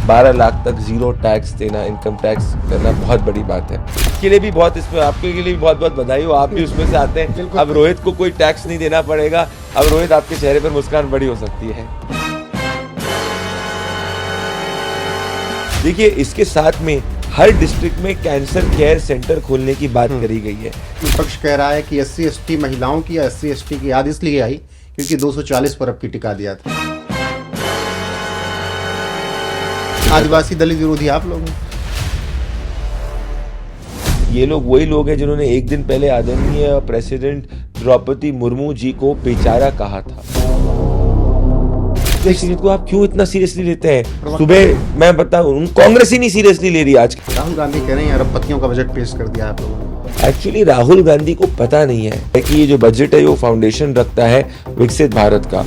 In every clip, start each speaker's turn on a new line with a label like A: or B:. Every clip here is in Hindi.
A: 12 लाख तक जीरो टैक्स देना, इनकम टैक्स करना बहुत बड़ी बात है। के लिए भी बहुत, इसमें आपके लिए भी बहुत बहुत बधाई हो, आप भी उसमें से आते हैं। अब रोहित को कोई टैक्स नहीं देना पड़ेगा, अब रोहित आपके चेहरे पर मुस्कान बड़ी हो सकती है। देखिए, इसके साथ में हर डिस्ट्रिक्ट में कैंसर केयर सेंटर खोलने की बात करी गई है।
B: विपक्ष कह रहा है कि SC/ST महिलाओं की या SC/ST की याद इसलिए आई क्योंकि 240 पर अब की टिका दिया था। आदिवासी दलित विरोधी आप लोग हैं।
A: ये लोग वही लोग हैं जिन्होंने एक दिन पहले आदरणीय प्रेसिडेंट द्रौपदी मुर्मू जी को बेचारा कहा था। इस चीज को आप क्यों इतना सीरियसली लेते हैं? सुबह मैं बताऊं, कांग्रेस ही नहीं सीरियसली ले रही आज।
B: राहुल गांधी कह रहे हैं अरबपतियों का बजट पेश कर दिया आप लोगों ने।
A: एक्चुअली राहुल गांधी को पता नहीं है कि ये जो बजट है वो फाउंडेशन रखता है विकसित भारत का।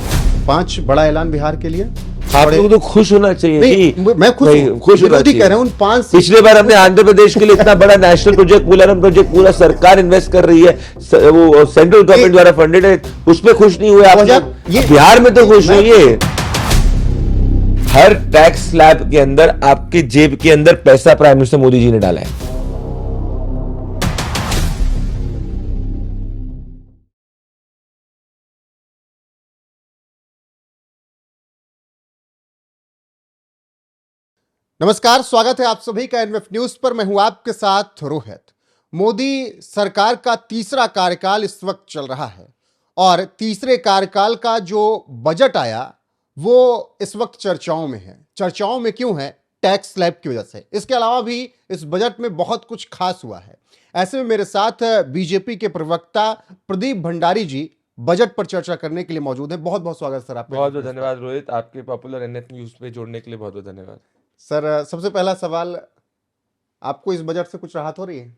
B: 5 बड़ा ऐलान बिहार के लिए।
A: आप लोग तो खुश होना चाहिए कि
B: मैं खुश
A: होना चाहिए।
B: कह रहे हैं उन 5।
A: पिछले बार हमने आंध्र प्रदेश के लिए इतना बड़ा नेशनल प्रोजेक्ट, पुलारम प्रोजेक्ट पूरा सरकार इन्वेस्ट कर रही है, वो सेंट्रल गवर्नमेंट द्वारा फंडेड है, उसमें खुश नहीं हुए आप? बिहार में तो खुश होइए। हर टैक्स स्लैब के अंदर आपके जेब के अंदर पैसा प्राइम मिनिस्टर मोदी जी ने डाला है।
B: नमस्कार, स्वागत है आप सभी का NF न्यूज पर। मैं हूं आपके साथ रोहित। मोदी सरकार का तीसरा कार्यकाल इस वक्त चल रहा है और तीसरे कार्यकाल का जो बजट आया वो इस वक्त चर्चाओं में है। चर्चाओं में क्यों है? टैक्स स्लैब की वजह से। इसके अलावा भी इस बजट में बहुत कुछ खास हुआ है। ऐसे में मेरे साथ बीजेपी के प्रवक्ता प्रदीप भंडारी जी बजट पर चर्चा करने के लिए मौजूद हैं। बहुत बहुत स्वागत सर आपका।
A: बहुत बहुत धन्यवाद रोहित, आपके पॉपुलर NF न्यूज पे जोड़ने के लिए बहुत बहुत धन्यवाद।
B: सर, सबसे पहला सवाल, आपको इस बजट से कुछ राहत हो रही है?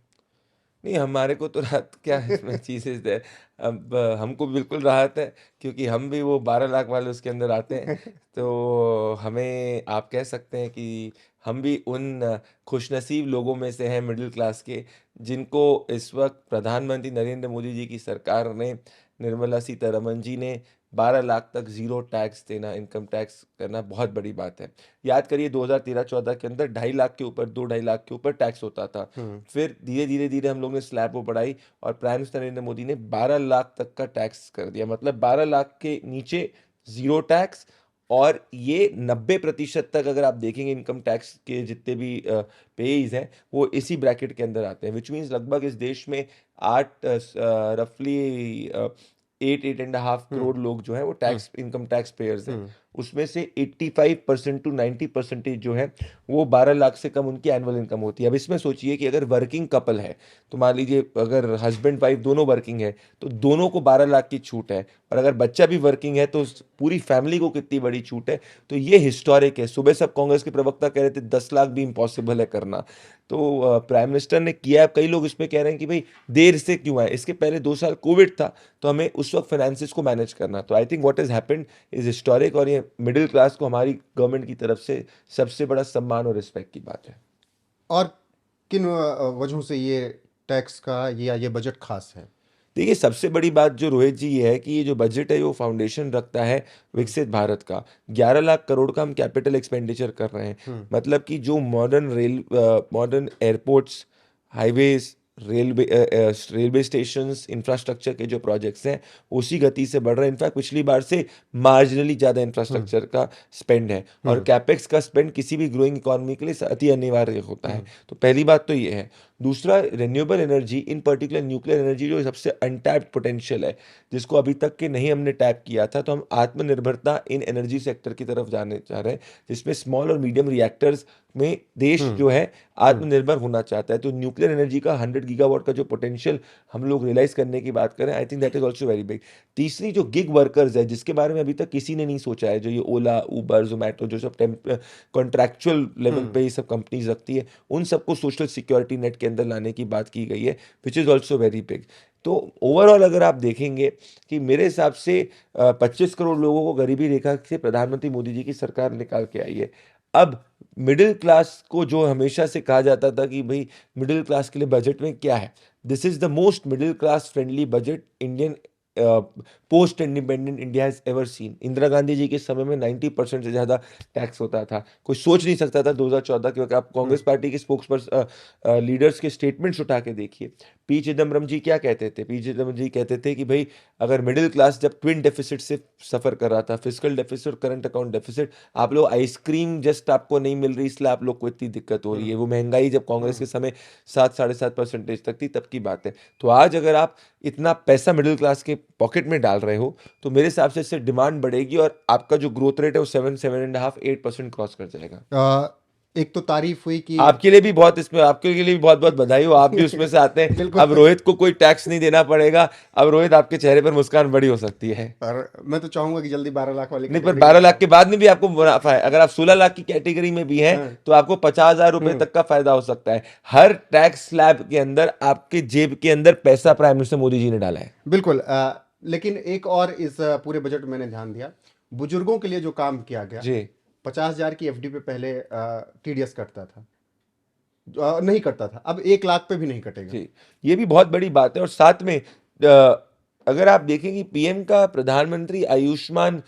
A: नहीं, हमारे को तो राहत क्या है इसमें चीज़ें है। अब हमको बिल्कुल राहत है क्योंकि हम भी वो 12 लाख वाले उसके अंदर आते हैं। तो हमें आप कह सकते हैं कि हम भी उन खुशनसीब लोगों में से हैं, मिडिल क्लास के, जिनको इस वक्त प्रधानमंत्री नरेंद्र मोदी जी की सरकार ने, निर्मला सीतारमण जी ने 12 लाख तक जीरो टैक्स देना, इनकम टैक्स करना बहुत बड़ी बात है। याद करिए 2013-14 के अंदर 2.5 लाख के ऊपर, 2-2.5 लाख के ऊपर टैक्स होता था। फिर धीरे धीरे धीरे हम लोग ने स्लैब को बढ़ाई और प्राइम मिनिस्टर नरेंद्र मोदी ने 12 लाख तक का टैक्स कर दिया। मतलब 12 लाख के नीचे जीरो टैक्स। और ये 90% तक अगर आप देखेंगे इनकम टैक्स के जितने भी पेज हैं वो इसी ब्रैकेट के अंदर आते हैं, विच मीन्स लगभग इस देश में 8 रफली 8.5 करोड़ लोग जो हैं वो टैक्स, इनकम टैक्स पेयर्स हैं। उसमें से 85% to 90% जो है वो 12 लाख से कम उनकी एनुअल इनकम होती है। अब इसमें सोचिए कि अगर वर्किंग कपल है, तो मान लीजिए अगर हस्बैंड वाइफ दोनों वर्किंग है तो दोनों को 12 लाख की छूट है, और अगर बच्चा भी वर्किंग है तो पूरी फैमिली को कितनी बड़ी छूट है। तो ये हिस्टोरिक है। सुबह सब कांग्रेस के प्रवक्ता कह रहे थे 10 लाख भी इम्पॉसिबल है करना, तो प्राइम मिनिस्टर ने किया। कई लोग इसमें कह रहे हैं कि भाई देर से क्यों आए, इसके पहले 2 साल कोविड था तो हमें उस वक्त फाइनेंसिस को मैनेज करना। तो I think what has happened is historic, और ये मिडिल क्लास को हमारी गवर्नमेंट की तरफ से सबसे बड़ा सम्मान और रिस्पेक्ट की बात है।
B: और किन वजहों से ये टैक्स का ये बजट खास है?
A: देखिए, सबसे बड़ी बात जो रोहित जी ये है कि ये जो बजट है वो फाउंडेशन रखता है विकसित भारत का। 11 लाख करोड़ का हम कैपिटल एक्सपेंडिचर कर रहे हैं। मतलब कि जो modern airports, highways, railway stations, infrastructure के जो प्रोजेक्ट्स हैं उसी गति से बढ़ रहे हैं। इनफैक्ट पिछली बार से मार्जिनली ज़्यादा इंफ्रास्ट्रक्चर का स्पेंड है, और कैपेक्स का स्पेंड किसी भी ग्रोइंग इकोनॉमी के लिए अति अनिवार्य होता है। तो पहली बात तो ये है। दूसरा, रिन्यूएबल एनर्जी, इन पर्टिकुलर न्यूक्लियर एनर्जी जो सबसे अनटैप्ड पोटेंशियल है, जिसको अभी तक के नहीं हमने टैप किया था। तो हम आत्मनिर्भरता इन एनर्जी सेक्टर की तरफ जाने चाह रहे हैं, जिसमें स्मॉल और मीडियम रिएक्टर्स में देश जो है आत्मनिर्भर होना चाहता है। तो न्यूक्लियर एनर्जी का 100 गीगावाट का जो पोटेंशियल हम लोग रियलाइज करने की बात करें, आई think that is also very big. तीसरी, जो गिग वर्कर्स है, जिसके बारे में अभी तक किसी ने नहीं सोचा है, जो ये ओला, उबर, जोमेटो, जो सब कॉन्ट्रैक्चुअल लेवल पे ये सब कंपनीज रखती है, उन सबको सोशल सिक्योरिटी नेट के अंदर लाने की बात की गई है, which is also very big. तो ओवरऑल अगर आप देखेंगे कि मेरे हिसाब से 25 करोड़ लोगों को गरीबी रेखा से प्रधानमंत्री मोदी जी की सरकार निकाल के आई है। अब मिडिल क्लास को, जो हमेशा से कहा जाता था कि भाई मिडिल क्लास के लिए बजट में क्या है, this is the most middle class friendly budget Indian post independent India has ever seen. Indira Gandhi ji के समय में 90% से ज़्यादा टैक्स होता था। कोई सोच नहीं सकता था 2014, क्योंकि आप कांग्रेस पार्टी के स्पोक्स लीडर्स के स्टेटमेंट्स उठा के देखिए। पी चिदम्बरम जी क्या कहते थे? पी चिदम्बरम जी कहते थे कि भाई अगर मिडिल क्लास जब ट्विन डेफिसिट से सफ़र कर रहा था, फिजिकल डेफिसिट और करंट अकाउंट डेफिसिट, आप लोग आइसक्रीम जस्ट आपको नहीं मिल रही इसलिए आप लोग को इतनी दिक्कत हो रही है। वो महंगाई जब कांग्रेस के समय 7-7.5% तक थी तब की बात है। तो आज अगर आप इतना पैसा मिडिल क्लास के पॉकेट में डाल रहे हो तो मेरे हिसाब से इससे डिमांड बढ़ेगी और आपका जो ग्रोथ रेट है वो 7-7.5-8% क्रॉस कर जाएगा।
B: एक तो तारीफ हुई कि
A: आपके लिए भी बहुत, इसमें आपके लिए भी बहुत बहुत बधाई हो, आप भी उसमें से आते हैं।
B: बिल्कुल।
A: अब रोहित को कोई टैक्स नहीं देना पड़ेगा। अब रोहित आपके चेहरे पर मुस्कान बड़ी हो सकती है।
B: और मैं तो चाहूंगा कि जल्दी 12 लाख वाली
A: नहीं, पर
B: कैटेगरी
A: 12 लाख के बाद में भी आपको मुनाफा है। अगर आप 16 लाख की कैटेगरी में भी हैं
B: हाँ।
A: तो आपको 50,000 रुपए तक का फायदा हो सकता है। हर टैक्स स्लैब के अंदर आपके जेब के अंदर पैसा प्राइम मिनिस्टर मोदी जी ने डाला है।
B: बिल्कुल। लेकिन एक और इस पूरे बजट में मैंने ध्यान दिया, बुजुर्गों के लिए जो काम किया गया,
A: जी
B: 50,000 की एफडी पे पहले टीडीएस कटता था, नहीं कटता था, अब 1 लाख पे भी नहीं कटेगा।
A: जी, ये भी बहुत बड़ी बात है। और साथ में अगर आप देखें कि पीएम का प्रधानमंत्री आयुष्मान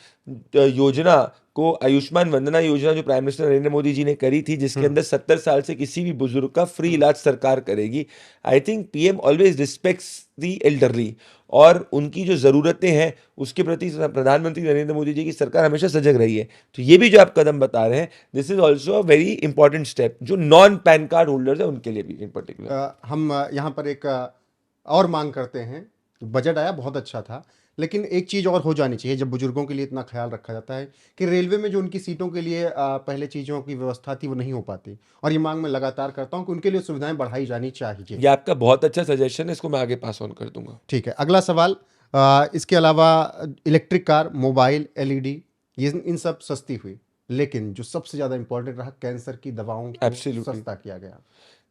A: योजना को, आयुष्मान वंदना योजना जो प्राइम मिनिस्टर नरेंद्र मोदी जी ने करी थी, जिसके अंदर 70 साल से किसी भी बुजुर्ग का फ्री इलाज सरकार करेगी। I think PM always respects the elderly और उनकी जो ज़रूरतें हैं उसके प्रति प्रधानमंत्री नरेंद्र मोदी जी की सरकार हमेशा सजग रही है। तो ये भी जो आप कदम बता रहे हैं, this is also a very important step जो नॉन पैन कार्ड होल्डर्स है उनके लिए भी इन पर्टिकुलर।
B: हम यहाँ पर एक और मांग करते हैं। बजट आया, बहुत अच्छा था, लेकिन एक चीज़ और हो जानी चाहिए जब बुजुर्गों के लिए इतना ख्याल रखा जाता है कि रेलवे में जो उनकी सीटों के लिए पहले चीज़ों की व्यवस्था थी वो नहीं हो पाती, और ये मांग मैं लगातार करता हूँ कि उनके लिए सुविधाएं बढ़ाई जानी चाहिए।
A: ये आपका बहुत अच्छा सजेशन है, इसको मैं आगे पास ऑन कर दूंगा।
B: ठीक है, अगला सवाल। इसके अलावा इलेक्ट्रिक कार, मोबाइल, एलईडी, ये इन सब सस्ती हुई, लेकिन जो सबसे ज़्यादा इंपॉर्टेंट रहा, कैंसर की दवाओं को
A: एब्सोल्युटली।
B: सस्ता किया गया।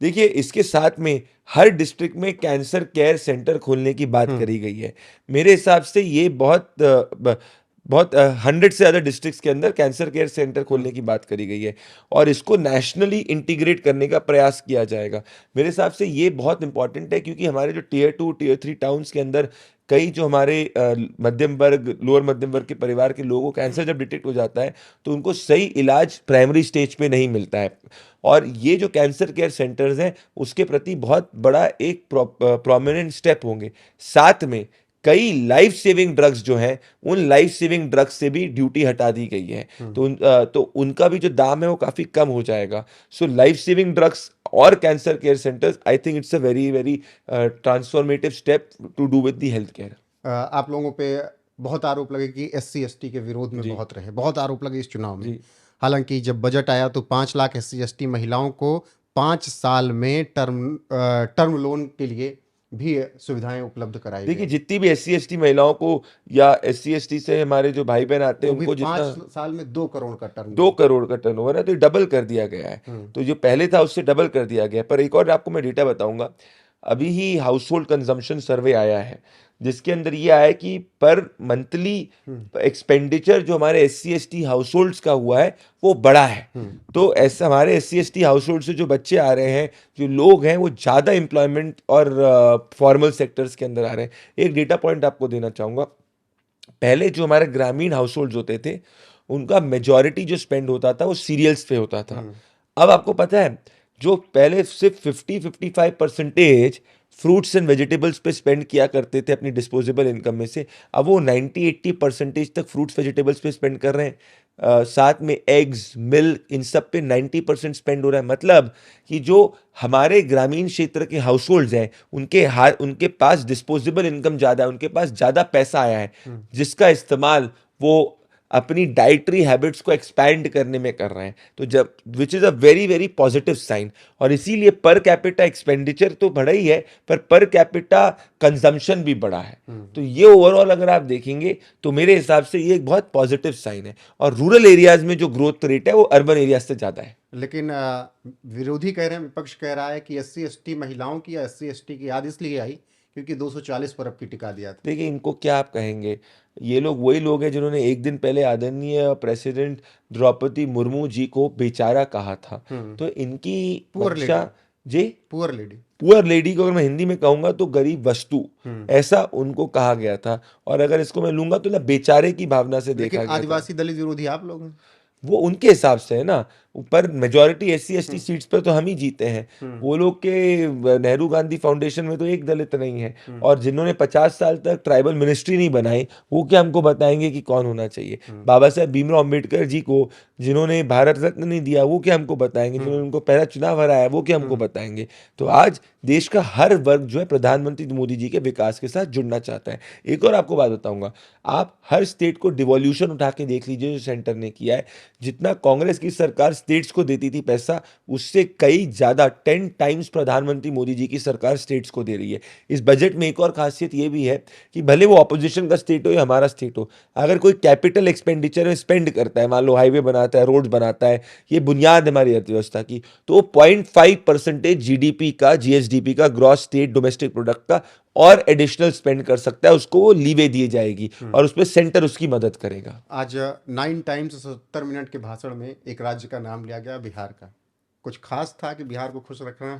A: देखिए, इसके साथ में हर डिस्ट्रिक्ट में कैंसर केयर सेंटर खोलने की बात करी गई है। मेरे हिसाब से ये बहुत 100 से ज़्यादा डिस्ट्रिक्ट्स के अंदर कैंसर केयर सेंटर खोलने की बात करी गई है और इसको नेशनली इंटीग्रेट करने का प्रयास किया जाएगा। मेरे हिसाब से ये बहुत इंपॉर्टेंट है क्योंकि हमारे जो टियर 2 टियर 3 टाउन्स के अंदर कई जो हमारे मध्यम वर्ग, लोअर मध्यम वर्ग के परिवार के लोगों को कैंसर जब डिटेक्ट हो जाता है तो उनको सही इलाज प्राइमरी स्टेज पे नहीं मिलता है। और ये जो कैंसर केयर सेंटर्स हैं उसके प्रति बहुत बड़ा एक प्रोमिनेंट स्टेप होंगे। साथ में कई लाइफ सेविंग ड्रग्स जो हैं उन लाइफ सेविंग ड्रग्स से भी ड्यूटी हटा दी गई है, तो उनका भी जो दाम है वो काफ़ी कम हो जाएगा। सो लाइफ सेविंग ड्रग्स और cancer care centres, I think it's a very very transformative step to do with the health care.
B: आप लोगों पे बहुत आरोप लगे कि एससी एसटी के विरोध में
A: जी
B: बहुत रहे, बहुत आरोप लगे इस चुनाव में।
A: जी
B: हालांकि जब बजट आया तो 5 लाख एससी एसटी महिलाओं को 5 साल में टर्म लोन के लिए भी सुविधाएं उपलब्ध कराई
A: देखिए,
B: गई।
A: जितनी भी एस सी महिलाओं को या एस सी से हमारे जो भाई बहन आते हैं
B: वो भी
A: उनको
B: 5
A: जितना
B: साल में 2 करोड़ का टर्म
A: 2 करोड़ का टर्नओवर है तो ये डबल कर दिया गया है। तो जो पहले था उससे डबल कर दिया गया है। पर एक और आपको मैं डेटा बताऊंगा, अभी ही हाउस होल्ड कंजम्पशन सर्वे आया है जिसके अंदर ये आया है कि पर मंथली एक्सपेंडिचर जो हमारे एस सी हाउस होल्ड्स का हुआ है वो बड़ा है। तो ऐसा हमारे एस सी हाउस होल्ड से जो बच्चे आ रहे हैं, जो लोग हैं, वो ज़्यादा एम्प्लॉयमेंट और फॉर्मल सेक्टर्स के अंदर आ रहे हैं। एक डेटा पॉइंट आपको देना चाहूँगा, पहले जो हमारे ग्रामीण हाउस होल्ड होते थे उनका मेजॉरिटी जो स्पेंड होता था वो सीरियल्स पे होता था। अब आपको पता है जो पहले सिर्फ 50-55% फ्रूट्स एंड वेजिटेबल्स पे स्पेंड किया करते थे अपनी डिस्पोजेबल इनकम में से, अब वो 90-80% तक फ्रूट्स वेजिटेबल्स पे स्पेंड कर रहे हैं। साथ में एग्स, मिल्क, इन सब पे 90% स्पेंड हो रहा है। मतलब कि जो हमारे ग्रामीण क्षेत्र के हाउस होल्ड्स हैं उनके पास डिस्पोजेबल इनकम ज़्यादा है, उनके पास ज़्यादा पैसा आया है जिसका इस्तेमाल वो अपनी डाइटरी हैबिट्स को एक्सपैंड करने में कर रहे हैं। तो जब which is a very very positive sign, और इसीलिए पर कैपिटा एक्सपेंडिचर तो बढ़ा ही है पर कैपिटा कंजम्पशन भी बढ़ा है। तो ये ओवरऑल अगर आप देखेंगे तो मेरे हिसाब से ये एक बहुत पॉजिटिव साइन है। और रूरल एरियाज में जो ग्रोथ रेट है वो अर्बन एरियाज से ज़्यादा है।
B: लेकिन विरोधी कह रहे हैं, विपक्ष कह रहा है कि एससी एसटी महिलाओं की या एससी एसटी की याद इसलिए आई क्योंकि 240 पर अब की टिका दिया था।
A: देखिए, इनको क्या आप कहेंगे, ये लोग वही लोग हैं जिन्होंने एक दिन पहले आदरणीय प्रेसिडेंट द्रौपदी मुर्मू जी को बेचारा कहा था। तो इनकी
B: Poor
A: मंशा
B: lady.
A: जी
B: पुअर लेडी।
A: पुअर लेडी को अगर मैं हिंदी में कहूंगा तो गरीब वस्तु, ऐसा उनको कहा गया था। और अगर इसको मैं लूंगा तो ना बेचारे की भावना से
B: लेकिन
A: देखा गया था।
B: आदिवासी दलित विरोधी आप लोग हैं।
A: वो उनके हिसाब से है ना, पर मेजोरिटी SC ST सीट्स पर तो हम ही जीते हैं। वो लोग के नेहरू गांधी फाउंडेशन में तो एक दलित नहीं है, और जिन्होंने 50 साल तक ट्राइबल मिनिस्ट्री नहीं बनाई वो क्या हमको बताएंगे कि कौन होना चाहिए। बाबा साहेब भीमराव अंबेडकर जी को जिन्होंने भारत रत्न नहीं दिया वो क्या हमको बताएंगे। जिन्होंने उनको पहला चुनाव हराया वो क्या हमको बताएंगे। तो आज देश का हर वर्ग जो है प्रधानमंत्री मोदी जी के विकास के साथ जुड़ना चाहता है। एक और आपको बात बताऊंगा, आप हर स्टेट को डिवोल्यूशन उठा के देख लीजिए जो सेंटर ने किया है। जितना कांग्रेस की सरकार स्टेट्स को देती थी पैसा, उससे कई ज्यादा 10 टाइम्स प्रधानमंत्री मोदी जी की सरकार स्टेट्स को दे रही है। इस बजट में एक और खासियत ये भी है कि भले वो ऑपोजिशन का स्टेट हो या हमारा स्टेट हो, अगर कोई कैपिटल एक्सपेंडिचर में स्पेंड करता है, मान लो हाईवे बनाता है, रोड बनाता है, ये बुनियाद है हमारी अर्थव्यवस्था की, तो 0.5% GDP का, GSDP का, ग्रॉस स्टेट डोमेस्टिक प्रोडक्ट का और एडिशनल स्पेंड कर सकता है। उसको वो लीवे दी जाएगी और उसमें सेंटर उसकी मदद करेगा।
B: आज 9 टाइम्स 70 मिनट के भाषण में एक राज्य का नाम लिया गया, बिहार का। कुछ खास था कि बिहार को खुश रखना?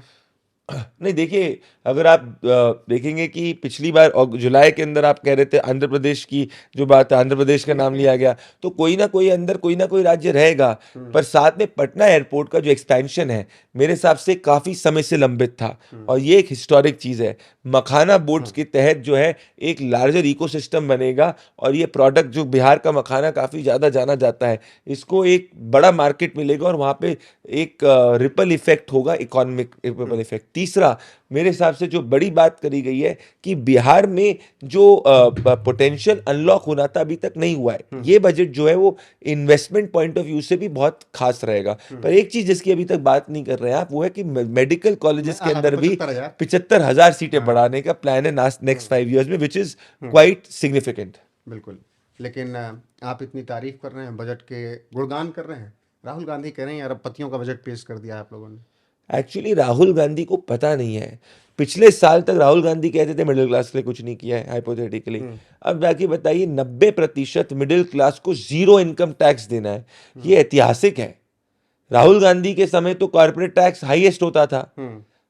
A: नहीं, देखिए, अगर आप देखेंगे कि पिछली बार जुलाई के अंदर आप कह रहे थे आंध्र प्रदेश की जो बात है, आंध्र प्रदेश का नाम लिया गया, तो कोई ना कोई अंदर कोई ना कोई राज्य रहेगा। पर साथ में पटना एयरपोर्ट का जो एक्सपेंशन है मेरे हिसाब से काफी समय से लंबित था, और ये एक हिस्टोरिक चीज है। मखाना बोर्ड्स के तहत जो है एक लार्जर इकोसिस्टम बनेगा, और ये प्रोडक्ट जो बिहार का मखाना काफी ज्यादा जाना जाता है, इसको एक बड़ा मार्केट मिलेगा, और वहां पे एक रिपल इफेक्ट होगा, इकोनॉमिक रिपल इफेक्ट। तीसरा, मेरे हिसाब से जो बड़ी बात करी गई है कि बिहार में जो पोटेंशियल अनलॉक होना था अभी तक नहीं हुआ है। ये बजट जो है वो इन्वेस्टमेंट पॉइंट ऑफ व्यू से भी बहुत खास रहेगा। पर एक चीज जिसकी अभी तक बात नहीं कर रहे हैं आप, वो है कि मेडिकल कॉलेजेस के अंदर भी 75,000 सीटें बढ़ाने का प्लान है नेक्स्ट 5 ईयर्स में, विच इज क्वाइट सिग्निफिकेंट।
B: बिल्कुल। लेकिन आप इतनी तारीफ कर रहे हैं, बजट के गुणगान कर रहे हैं, राहुल गांधी कह रहे हैं अरबपतियों का बजट पेश कर दिया आप लोगों ने।
A: एक्चुअली राहुल गांधी को पता नहीं है। पिछले साल तक राहुल गांधी कहते थे मिडिल क्लास के लिए कुछ नहीं किया है, हाइपोथेटिकली। अब जाके बताइए, 90% मिडिल क्लास को 0 इनकम टैक्स देना है, ये ऐतिहासिक है। राहुल गांधी के समय तो कॉर्पोरेट टैक्स हाईएस्ट होता था,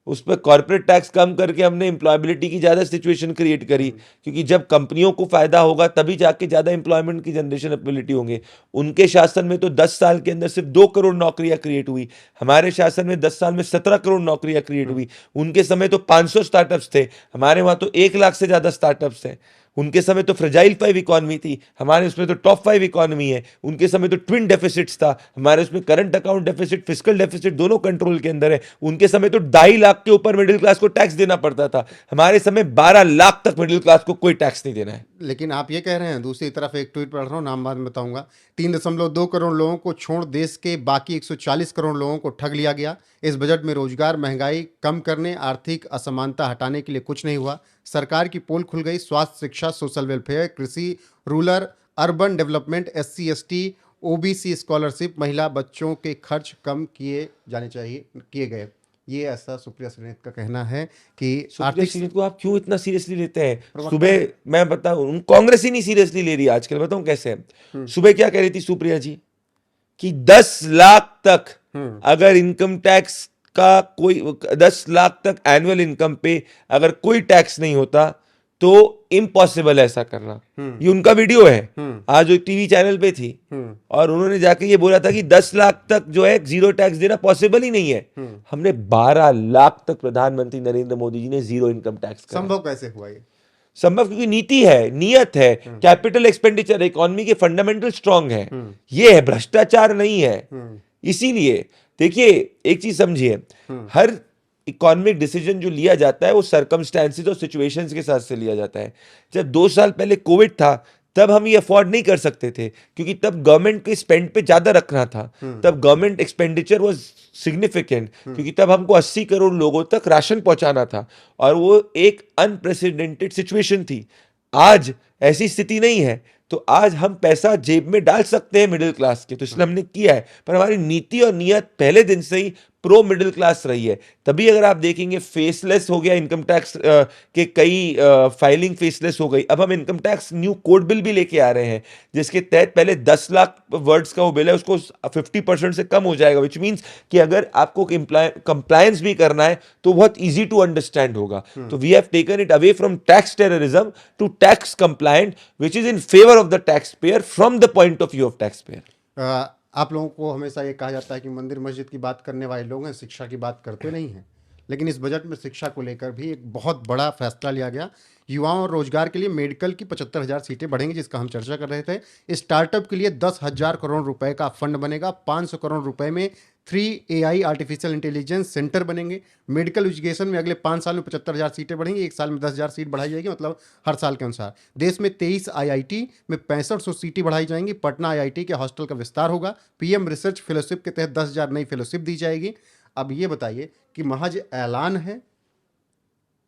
A: उस पर कॉर्पोरेट टैक्स कम करके हमने एम्प्लॉयबिलिटी की ज्यादा सिचुएशन क्रिएट करी, क्योंकि जब कंपनियों को फायदा होगा तभी जाके ज्यादा एम्प्लॉयमेंट की जनरेशन एबिलिटी होंगे। उनके शासन में तो 10 साल के अंदर सिर्फ 2 करोड़ नौकरियां क्रिएट हुई, हमारे शासन में 10 साल में 17 करोड़ नौकरियां क्रिएट हुई। उनके समय तो 500 स्टार्टअप्स थे, हमारे वहां तो 1 लाख से ज्यादा स्टार्टअप्स हैं। उनके समय तो फ्रेजाइल 5 इकोनॉमी थी, हमारे उसमें तो टॉप 5 इकोनॉमी है। उनके समय तो ट्विन डेफिसिट्स था, हमारे उसमें current account deficit, fiscal deficit दोनों कंट्रोल के अंदर है। उनके समय तो 2.5 लाख के ऊपर मिडिल क्लास को टैक्स देना पड़ता था, हमारे समय 12 लाख तक मिडिल क्लास को कोई टैक्स नहीं देना है।
B: लेकिन आप ये कह रहे हैं, दूसरी तरफ एक ट्वीट पढ़ रहा हूँ, नाम बाद में बताऊंगा, 3.2 करोड़ लोगों को छोड़ देश के बाकी 140 करोड़ लोगों को ठग लिया गया। इस बजट में रोजगार, महंगाई कम करने, आर्थिक असमानता हटाने के लिए कुछ नहीं हुआ। सरकार की पोल खुल गई, स्वास्थ्य, शिक्षा, सोशल वेलफेयर, कृषि, rural urban development, SC ST OBC scholarship, महिला बच्चों के खर्च कम किए गए। ये ऐसा सुप्रिया श्रीनेत का कहना है कि
A: आर्थिक सीरीज को आप क्यों इतना सीरियसली लेते हैं। सुबह मैं बताऊं, कांग्रेस ही नहीं सीरियसली ले रही आजकल, बताऊं कैसे। सुबह क्या कह रही थी सुप्रिया जी कि 10 लाख तक अगर इनकम टैक्स का कोई 10 लाख तक एनुअल इनकम पे अगर कोई टैक्स नहीं होता तो इम्पॉसिबल ऐसा करना। ये उनका वीडियो है, आज एक टीवी चैनल पे थी, और उन्होंने जाके ये बोला था कि 10 लाख तक जो है 0 टैक्स देना पॉसिबल ही नहीं है। हमने 12 लाख तक प्रधानमंत्री नरेंद्र मोदी जी ने 0 इनकम टैक्स करा।
B: संभव कैसे हुआ ये?
A: संभव क्योंकि नीति है, नियत है, कैपिटल एक्सपेंडिचर, इकोनॉमी के फंडामेंटल स्ट्रांग है, ये है, भ्रष्टाचार नहीं है। इसीलिए देखिए, एक चीज समझिए, हर इकोनॉमिक डिसीजन जो लिया जाता है वो सर्कमस्टेंसेस और सिचुएशंस के साथ से लिया जाता है। जब 2 साल पहले कोविड था तब हम ये अफोर्ड नहीं कर सकते थे, क्योंकि तब गवर्नमेंट के स्पेंड पे ज्यादा रखना था, तब गवर्नमेंट एक्सपेंडिचर वाज सिग्निफिकेंट, क्योंकि तब हमको 80 करोड़ लोगों तक राशन पहुंचाना था, और वो एक अनप्रेसिडेंटेड सिचुएशन थी। आज ऐसी स्थिति नहीं है, तो आज हम पैसा जेब में डाल सकते हैं मिडिल क्लास के, तो इसलिए हमने किया है। पर हमारी नीति और नियत पहले दिन से ही प्रो मिडिल क्लास रही है। तभी अगर आप देखेंगे फेसलेस हो गया इनकम टैक्स के कई फाइलिंग फेसलेस हो गई। अब हम income tax new code bill भी लेके आ रहे हैं जिसके तहत पहले 10 लाख वर्ड्स का वो बिल है उसको 50% से कम हो जाएगा, विच मीन्स कि अगर आपको कंप्लायंस भी करना है तो बहुत इजी टू अंडरस्टैंड होगा। तो we have taken it away from tax terrorism to tax compliant which is in favour of the tax payer from the point of view of tax payer.
B: आप लोगों को हमेशा ये कहा जाता है कि मंदिर मस्जिद की बात करने वाले लोग हैं, शिक्षा की बात करते नहीं हैं। लेकिन इस बजट में शिक्षा को लेकर भी एक बहुत बड़ा फैसला लिया गया। युवाओं और रोजगार के लिए मेडिकल की 75,000 सीटें बढ़ेंगी, जिसका हम चर्चा कर रहे थे। स्टार्टअप के लिए 10,000 करोड़ रुपए का फंड बनेगा। 500 करोड़ रुपए में 3 AI आर्टिफिशियल इंटेलिजेंस सेंटर बनेंगे। मेडिकल एजुकेशन में अगले 5 साल में 75,000 सीटें बढ़ेंगी, एक साल में 10,000 सीट बढ़ाई जाएगी, मतलब हर साल के अनुसार। देश में 23 IIT में 6500 सीटें बढ़ाई जाएंगी। पटना IIT के हॉस्टल का विस्तार होगा। PM रिसर्च फेलोशिप के तहत 10,000 नई फेलोशिप दी जाएगी। अब ये बताइए कि महज ऐलान है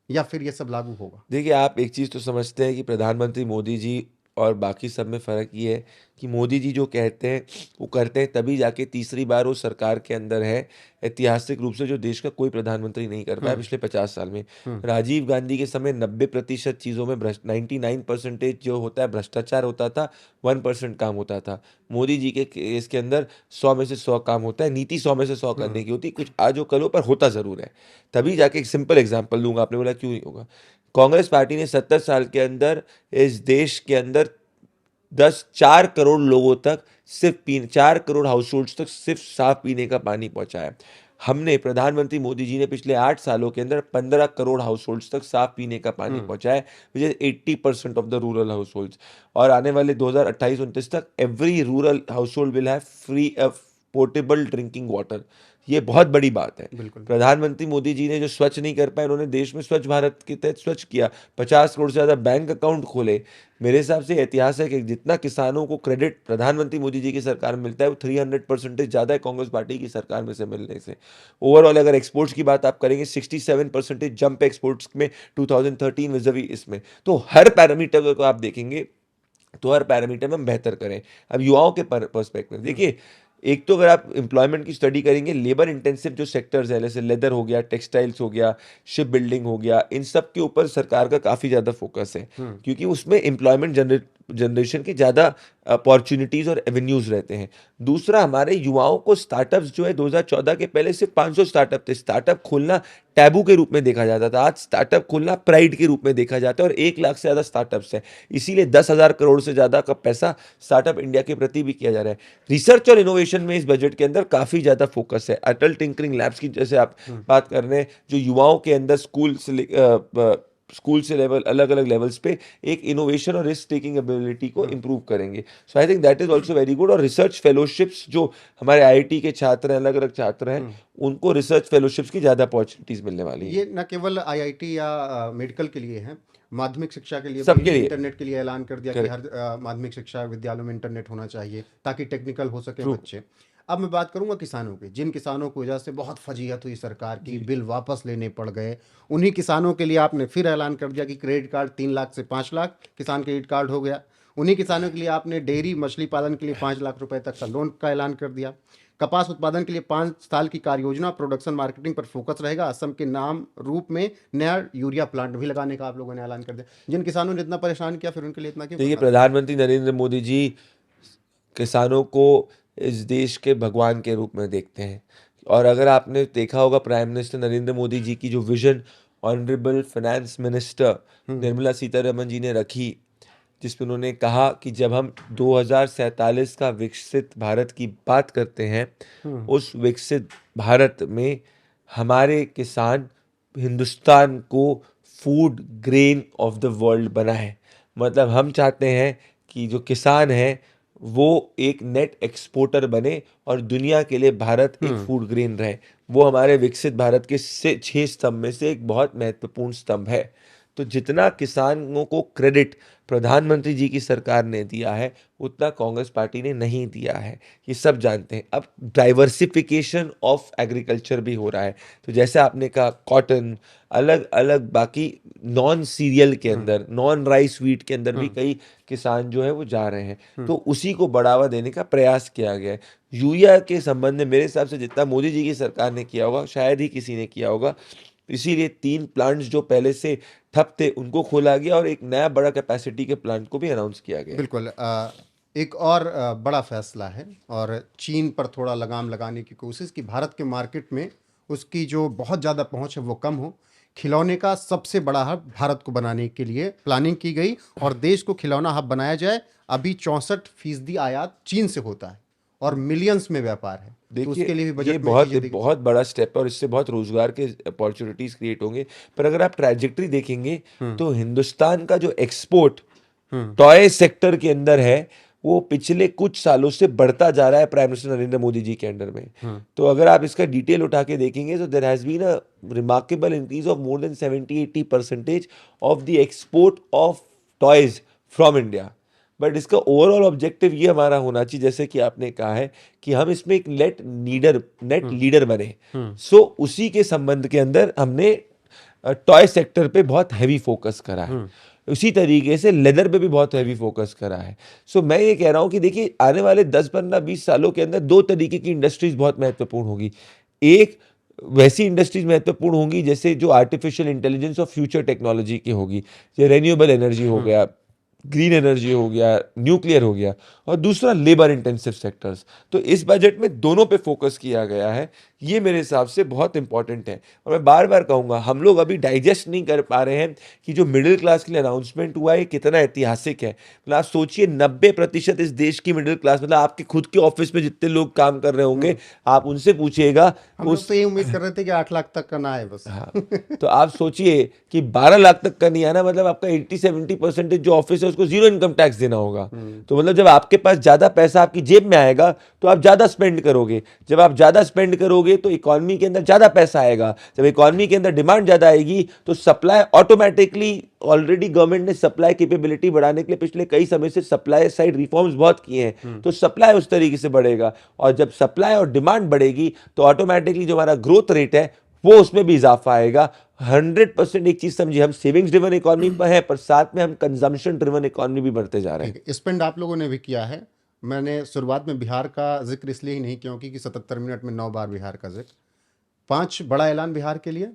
B: या फिर ये सब लागू होगा?
A: देखिए, आप एक चीज़ तो समझते हैं कि प्रधानमंत्री मोदी जी और बाकी सब में फ़र्क ये है कि मोदी जी जो कहते हैं वो करते हैं, तभी जाके तीसरी बार वो सरकार के अंदर है। ऐतिहासिक रूप से जो देश का कोई प्रधानमंत्री नहीं कर पाया पिछले 50 साल में। राजीव गांधी के समय 90% चीज़ों में 99% जो होता है भ्रष्टाचार होता था, 1% काम होता था। मोदी जी के केस के अंदर 100 में से 100 काम होता है। नीति 100 में से 100 करने की होती, कुछ आज हो कल हो, पर होता ज़रूर है। तभी जाके एक सिंपल एग्जाम्पल दूंगा, आपने बोला क्यों नहीं होगा। कांग्रेस पार्टी ने 70 साल के अंदर इस देश के अंदर 4 करोड़ लोगों तक सिर्फ 4 करोड़ हाउस होल्ड्स तक सिर्फ साफ पीने का पानी पहुंचाया। हमने प्रधानमंत्री मोदी जी ने पिछले 8 सालों के अंदर 15 करोड़ हाउस होल्ड्स तक साफ पीने का पानी पहुंचाया, which is 80% of the rural house holds. और आने वाले 2028-29 तक every rural house hold will have free portable drinking water. ये बहुत बड़ी बात है।
B: बिल्कुल।
A: प्रधानमंत्री मोदी जी ने जो स्वच्छ नहीं कर पाए, उन्होंने देश में स्वच्छ भारत के तहत स्वच्छ किया। 50 करोड़ से ज़्यादा बैंक अकाउंट खोले। मेरे हिसाब से इतिहास है कि जितना किसानों को क्रेडिट प्रधानमंत्री मोदी जी की सरकार में मिलता है वो 300% ज़्यादा है कांग्रेस पार्टी की सरकार में से मिलने से। ओवरऑल अगर एक्सपोर्ट्स की बात आप करेंगे, 67% जंप एक्सपोर्ट्स में 2013 विज़वी इसमें। तो हर पैरामीटर को आप देखेंगे तो हर पैरामीटर में हम बेहतर करें। अब युवाओं के पर्सपेक्टिव देखिए, एक तो अगर आप एम्प्लॉयमेंट की स्टडी करेंगे, लेबर इंटेंसिव जो सेक्टर्स है जैसे लेदर हो गया, टेक्सटाइल्स हो गया, शिप बिल्डिंग हो गया, इन सब के ऊपर सरकार का काफ़ी ज़्यादा फोकस है क्योंकि उसमें एम्प्लॉयमेंट जनरेशन की ज़्यादा अपॉर्चुनिटीज़ और एवेन्यूज़ रहते हैं। दूसरा, हमारे युवाओं को स्टार्टअप्स जो है 2014 के पहले सिर्फ 500 स्टार्टअप थे। स्टार्टअप खोलना टैबू के रूप में देखा जाता था, आज स्टार्टअप खोलना प्राइड के रूप में देखा जाता है और 1 लाख से ज़्यादा स्टार्टअप्स हैं। इसीलिए 10,000 करोड़ से ज़्यादा का पैसा स्टार्टअप इंडिया के प्रति भी किया जा रहा है। रिसर्च और इनोवेशन में इस बजट के अंदर काफ़ी ज़्यादा फोकस है। अटल टिंकरिंग लैब्स की जैसे आप बात कर रहे हैं, जो युवाओं के अंदर स्कूल से लेवल अलग अलग लेवल्स पे एक इनोवेशन और रिस्क टेकिंग एबिलिटी को इंप्रूव करेंगे। So I think that is also very good. और रिसर्च फेलोशिप्स जो हमारे IIT के छात्र हैं, अलग अलग छात्र हैं, उनको रिसर्च फेलोशिप्स की ज़्यादा अपॉर्चुनिटीज मिलने वाली है।
B: ये न केवल IIT या मेडिकल के लिए है, माध्यमिक शिक्षा के लिए
A: सबके
B: भी
A: लिए।
B: इंटरनेट के लिए ऐलान कर दिया कि हर माध्यमिक शिक्षा विद्यालयों में इंटरनेट होना चाहिए ताकि टेक्निकल हो सके बच्चे। अब मैं बात करूंगा किसानों की, जिन किसानों को वजह से बहुत फजीहत हुई, सरकार की बिल वापस लेने पड़ गए, उन्हीं किसानों के लिए आपने फिर ऐलान कर दिया कि क्रेडिट कार्ड 3 लाख से 5 लाख किसान क्रेडिट कार्ड हो गया। उन्हीं किसानों के लिए आपने डेयरी मछली पालन के लिए 5 लाख रुपए तक का लोन का ऐलान कर दिया। कपास उत्पादन के लिए 5 साल की कार्य योजना, प्रोडक्शन मार्केटिंग पर फोकस रहेगा। असम के नाम रूप में नया यूरिया प्लांट भी लगाने का आप लोगों ने ऐलान कर दिया। जिन किसानों ने इतना परेशान किया, फिर उनके लिए इतना क्यों?
A: देखिए, प्रधानमंत्री नरेंद्र मोदी जी किसानों को इस देश के भगवान के रूप में देखते हैं। और अगर आपने देखा होगा प्राइम मिनिस्टर नरेंद्र मोदी जी की जो vision honourable finance minister Nirmala Sitharaman ji ने रखी, जिसमें उन्होंने कहा कि जब हम 2047 का विकसित भारत की बात करते हैं, उस विकसित भारत में हमारे किसान हिंदुस्तान को food grain of the world बनाए। मतलब हम चाहते हैं कि जो किसान है वो एक नेट एक्सपोर्टर बने और दुनिया के लिए भारत एक फूड ग्रेन रहे। वो हमारे विकसित भारत के 6 स्तंभ में से एक बहुत महत्वपूर्ण स्तंभ है। तो जितना किसानों को क्रेडिट प्रधानमंत्री जी की सरकार ने दिया है उतना कांग्रेस पार्टी ने नहीं दिया है, ये सब जानते हैं। अब डाइवर्सिफिकेशन ऑफ एग्रीकल्चर भी हो रहा है, तो जैसे आपने कहा कॉटन, अलग अलग बाकी नॉन सीरियल के अंदर, नॉन राइस व्हीट के अंदर भी कई किसान जो है वो जा रहे हैं, तो उसी को बढ़ावा देने का प्रयास किया गया है। यूरिया के संबंध में मेरे हिसाब से जितना मोदी जी की सरकार ने किया होगा शायद ही किसी ने किया होगा, इसीलिए 3 प्लांट्स जो पहले से ठप थे उनको खोला गया और एक नया बड़ा कैपेसिटी के प्लांट को भी अनाउंस किया गया।
B: बिल्कुल। एक और बड़ा फैसला है और चीन पर थोड़ा लगाम लगाने की कोशिश कि भारत के मार्केट में उसकी जो बहुत ज़्यादा पहुंच है वो कम हो। खिलौने का सबसे बड़ा हब भारत को बनाने के लिए प्लानिंग की गई और देश को खिलौना हब बनाया जाए। अभी 64% आयात चीन से होता है और मिलियंस में व्यापार है, तो उसके लिए भी
A: देखिए, ये
B: बजट में
A: बहुत
B: चीजें
A: बहुत बड़ा स्टेप है और इससे बहुत रोजगार के अपॉर्चुनिटीज क्रिएट होंगे। पर अगर आप ट्रैजेक्टरी देखेंगे तो हिंदुस्तान का जो एक्सपोर्ट टॉय सेक्टर के अंदर है वो पिछले कुछ सालों से बढ़ता जा रहा है प्राइम मिनिस्टर नरेंद्र मोदी जी के अंडर में। तो अगर आप इसका डिटेल उठा के देखेंगे तो there has been a remarkable increase of more than 70-80% of the export of toys from India. But इसका ओवरऑल ऑब्जेक्टिव ये हमारा होना चाहिए, जैसे कि आपने कहा है कि हम इसमें एक नेट लीडर बने। सो उसी के संबंध के अंदर हमने टॉय सेक्टर पे बहुत हैवी फोकस करा है, उसी तरीके से लेदर पे भी बहुत हैवी फोकस करा है। सो मैं ये कह रहा हूँ कि देखिए आने वाले 10-15-20 सालों के अंदर 2 तरीके की इंडस्ट्रीज बहुत महत्वपूर्ण होगी। एक वैसी इंडस्ट्रीज महत्वपूर्ण होंगी जैसे जो आर्टिफिशियल इंटेलिजेंस और फ्यूचर टेक्नोलॉजी की होगी, जैसे रेन्यूएबल एनर्जी हो गया, ग्रीन एनर्जी हो गया, न्यूक्लियर हो गया, और दूसरा लेबर इंटेंसिव सेक्टर्स। तो इस बजट में दोनों पे फोकस किया गया है, ये मेरे हिसाब से बहुत इंपॉर्टेंट है। और मैं बार बार कहूँगा हम लोग अभी डाइजेस्ट नहीं कर पा रहे हैं कि जो मिडिल क्लास के लिए अनाउंसमेंट हुआ है कितना ऐतिहासिक है। मतलब आप सोचिए 90% इस देश की मिडिल क्लास, मतलब आपके खुद के ऑफिस में जितने लोग काम कर रहे होंगे आप उनसे पूछिएगा,
B: हम लोग
A: उस
B: तो ये उम्मीद कर रहे थे कि 8 लाख तक का ना आए बस।
A: हाँ, तो आप सोचिए कि 12 लाख तक का नहीं आना, मतलब आपका 80-70% जो ऑफिस है उसको जीरो इनकम टैक्स देना होगा। तो मतलब जब आपके पास ज्यादा पैसा आपकी जेब में आएगा तो आप ज्यादा स्पेंड करोगे, जब आप ज्यादा स्पेंड करोगे तो इकोनॉमी के अंदर ज्यादा पैसा आएगा, जब इकोनॉमी के अंदर डिमांड ज्यादा आएगी तो सप्लाई ऑटोमेटिकली, ऑलरेडी गवर्नमेंट ने सप्लाई कैपेबिलिटी बढ़ाने के लिए पिछले कई समय से सप्लाई साइड रिफॉर्म्स बहुत किए हैं, तो सप्लाई उस तरीके से बढ़ेगा, और जब सप्लाई और डिमांड बढ़ेगी तो ऑटोमेटिकली जो हमारा ग्रोथ रेट है वो उसमें भी इजाफा आएगा। 100% एक चीज समझिए, हम सेविंग्स ड्रिवन इकोनॉमी पर है, पर साथ में हम कंजम्पशन ड्रिवन इकोनॉमी भी बढ़ते जा रहे हैं।
B: ठीक है, स्पेंड आप लोगों ने भी किया है। मैंने शुरुआत में बिहार का जिक्र इसलिए ही नहीं किया क्योंकि 77 मिनट में 9 बार बिहार का जिक्र। 5 बड़ा ऐलान बिहार के लिए,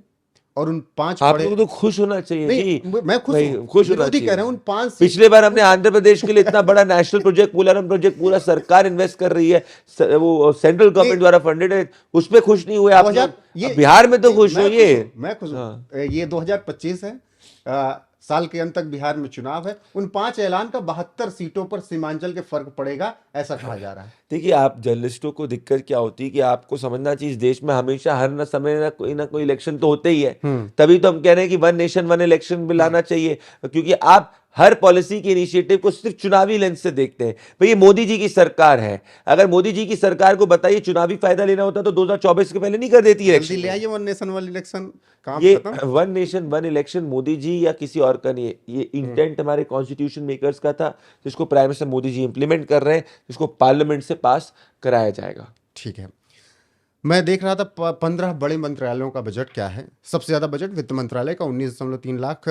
B: और उन 5
A: आप
B: बड़े,
A: लोगों को तो खुश होना चाहिए
B: नहीं
A: जी,
B: मैं खुश
A: भाई
B: हूँ,
A: खुश होना
B: विरोधी कह
A: चाहिए।
B: रहे हैं उन 5 से।
A: पिछले बार हमने आंध्र प्रदेश के लिए इतना बड़ा नेशनल प्रोजेक्ट, पोलारम प्रोजेक्ट पूरा सरकार इन्वेस्ट कर रही है, वो सेंट्रल गवर्नमेंट द्वारा फंडेड है, उस पे खुश नहीं हुए आप
B: 2000
A: लोग? अब बिहार में तो खुश होइए।
B: मैं खुश हूँ।
A: हाँ।
B: ये 2025 है, साल के अंत तक बिहार में चुनाव है। उन 5 ऐलान का 72 सीटों पर सीमांचल के फर्क पड़ेगा, ऐसा कहा जा रहा है।
A: देखिए, आप जर्नलिस्टों को दिक्कत क्या होती है कि आपको समझना चाहिए इस देश में हमेशा हर न समय ना कोई इलेक्शन तो होते ही है। तभी तो हम कह रहे हैं कि 1 नेशन 1 इलेक्शन भी लाना चाहिए, क्योंकि आप हर पॉलिसी के इनिशिएटिव को सिर्फ चुनावी लेंस से देखते हैं। भाई ये मोदी जी की सरकार है, अगर मोदी जी की सरकार को बताइए चुनावी फायदा लेना होता तो 2024 के पहले नहीं कर देती
B: जल्दी
A: इलेक्शन।
B: ले आइए 1 नेशन 1 इलेक्शन, काम
A: ये
B: खत्म।
A: 1 नेशन 1 इलेक्शन मोदी जी या किसी और का नहीं है, ये इंटेंट हमारे कॉन्स्टिट्यूशन मेकर्स का था, जिसको prime minister Modi ji implement कर रहे हैं, जिसको पार्लियामेंट से पास कराया जाएगा।
B: ठीक है, मैं देख रहा था 15 बड़े मंत्रालयों का बजट क्या है। सबसे ज्यादा बजट वित्त मंत्रालय का 19.3 लाख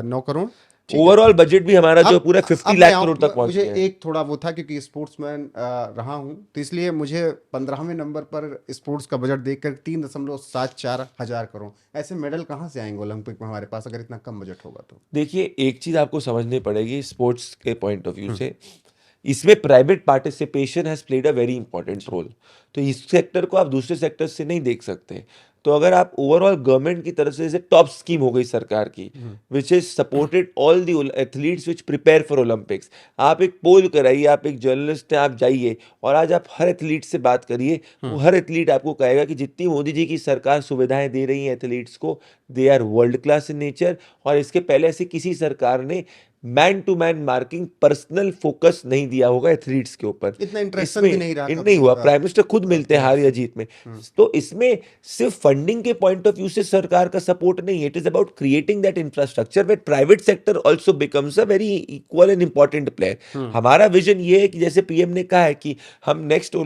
B: 9 करोड़।
A: ओवरऑल बजट भी हमारा जो पूरा 50 लाख करोड़ तक पहुंच
B: मुझे
A: गया है।
B: एक थोड़ा वो था क्योंकि स्पोर्ट्समैन रहा हूं, तो इसलिए मुझे 15वें नंबर पर स्पोर्ट्स का बजट देखकर 3.74 हजार करोड़। ऐसे मेडल कहाँ से आएंगे ओलंपिक में हमारे पास अगर इतना कम बजट होगा तो?
A: देखिए, एक चीज आपको समझनी पड़ेगी स्पोर्ट्स के पॉइंट ऑफ व्यू से, इसमें private participation has played a very important role. तो इस सेक्टर को आप दूसरे सेक्टर से नहीं देख सकते। तो अगर आप ओवरऑल गवर्नमेंट की तरफ से, जैसे टॉप स्कीम हो गई सरकार की, which is supported all the athletes which prepare for Olympics. आप एक पोल कराइए, आप एक जर्नलिस्ट हैं, आप जाइए और आज आप हर एथलीट से बात करिए, वो हर एथलीट आपको कहेगा कि जितनी मोदी जी की सरकार सुविधाएं दे रही है एथलीट्स को, they are world class in nature. और इसके पहले ऐसे किसी सरकार ने man to man marking, personal focus नहीं दिया होगा एथलीट्स के ऊपर।
B: इतना इंटरेक्शन
A: इसमें
B: भी नहीं रहा
A: नहीं हुआ, प्राइम मिनिस्टर खुद मिलते हैं हार या
B: से।
A: जीत में। तो इसमें सिर्फ फंडिंग के पॉइंट ऑफ व्यू से सरकार का सपोर्ट नहीं है, it is about creating that infrastructure where private sector also becomes a very equal and important player. हमारा विजन ये है कि जैसे पीएम ने कहा है कि हम नेक्स्ट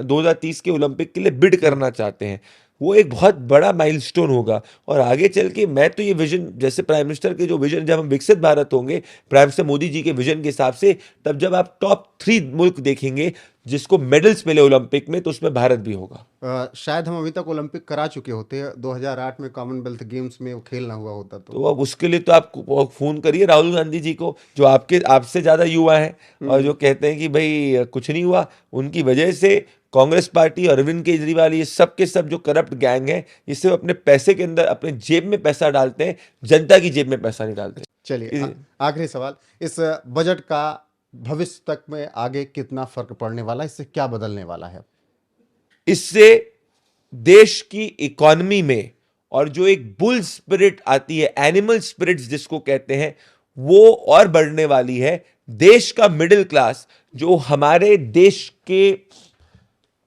A: 2030 के ओलंपिक के लिए बिड करना चाहते हैं, वो एक बहुत बड़ा माइलस्टोन होगा। और आगे चल के मैं तो ये विजन, जैसे प्राइम मिनिस्टर के जो विजन, जब हम विकसित भारत होंगे प्राइम मिनिस्टर मोदी जी के विजन के हिसाब से, तब जब आप टॉप 3 मुल्क देखेंगे जिसको मेडल्स मिले ओलंपिक में, तो उसमें भारत भी होगा।
B: शायद हम अभी तक ओलंपिक करा चुके होते हैं, 2008 में कॉमनवेल्थ गेम्स में वो खेल ना हुआ होता
A: तो अब उसके लिए तो आप फोन करिए राहुल गांधी जी को, जो आपसे ज्यादा युवा हैं और जो कहते हैं कि भाई कुछ नहीं हुआ। उनकी वजह से कांग्रेस पार्टी, अरविंद केजरीवाल, ये सब के सब जो करप्ट गैंग है, ये सिर्फ अपने पैसे के अंदर, अपने जेब में पैसा डालते हैं, जनता की जेब में पैसा नहीं डालते।
B: चलिए आखिरी सवाल, इस बजट का भविष्य तक में आगे कितना फर्क पड़ने वाला है, इससे क्या बदलने वाला है?
A: इससे देश की इकोनॉमी में और जो एक बुल स्पिरिट आती है, एनिमल स्पिरिट जिसको कहते हैं, वो और बढ़ने वाली है। देश का मिडिल क्लास जो हमारे देश के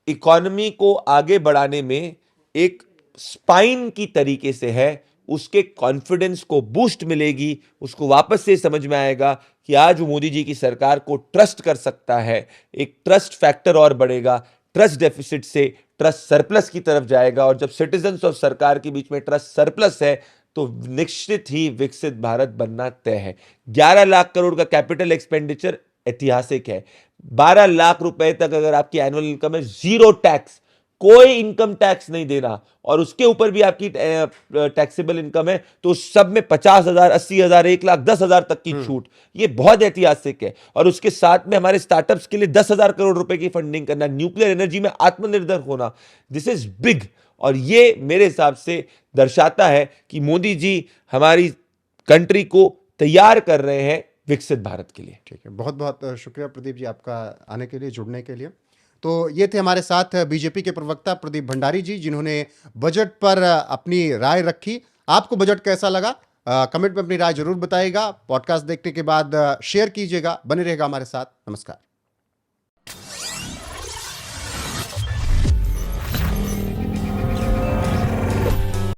A: इकोनॉमी को आगे बढ़ाने में एक स्पाइन की तरीके से है, उसके कॉन्फिडेंस को बूस्ट मिलेगी, उसको वापस से समझ में आएगा कि आज वो मोदी जी की सरकार को ट्रस्ट कर सकता है, एक ट्रस्ट फैक्टर और बढ़ेगा, ट्रस्ट डेफिसिट से ट्रस्ट सरप्लस की तरफ जाएगा। और जब सिटीजन्स और सरकार के बीच में ट्रस्ट सरप्लस है, तो निश्चित ही विकसित भारत बनना तय है। 11 लाख करोड़ का कैपिटल एक्सपेंडिचर ऐतिहासिक है। 12 लाख रुपए तक अगर आपकी एनुअल इनकम है, जीरो टैक्स, कोई इनकम टैक्स नहीं देना, और उसके ऊपर भी आपकी टैक्सेबल इनकम है, तो सब में 50,000, 80,000, 1,00,000, 10,000 तक की छूट, ये बहुत ऐतिहासिक है। और उसके साथ में हमारे स्टार्टअप्स के लिए 10,000 करोड़ रुपए की फंडिंग करना, न्यूक्लियर एनर्जी में आत्मनिर्भर होना, दिस इज बिग। और ये मेरे हिसाब से दर्शाता है कि मोदी जी हमारी कंट्री को तैयार कर रहे हैं विकसित भारत के लिए।
B: ठीक है, बहुत बहुत शुक्रिया प्रदीप जी आपका आने के लिए, जुड़ने के लिए। तो ये थे हमारे साथ बीजेपी के प्रवक्ता प्रदीप भंडारी जी, जिन्होंने बजट पर अपनी राय रखी। आपको बजट कैसा लगा, कमेंट में अपनी राय जरूर बताइएगा। पॉडकास्ट देखने के बाद शेयर कीजिएगा। बने रहेगा हमारे साथ। नमस्कार।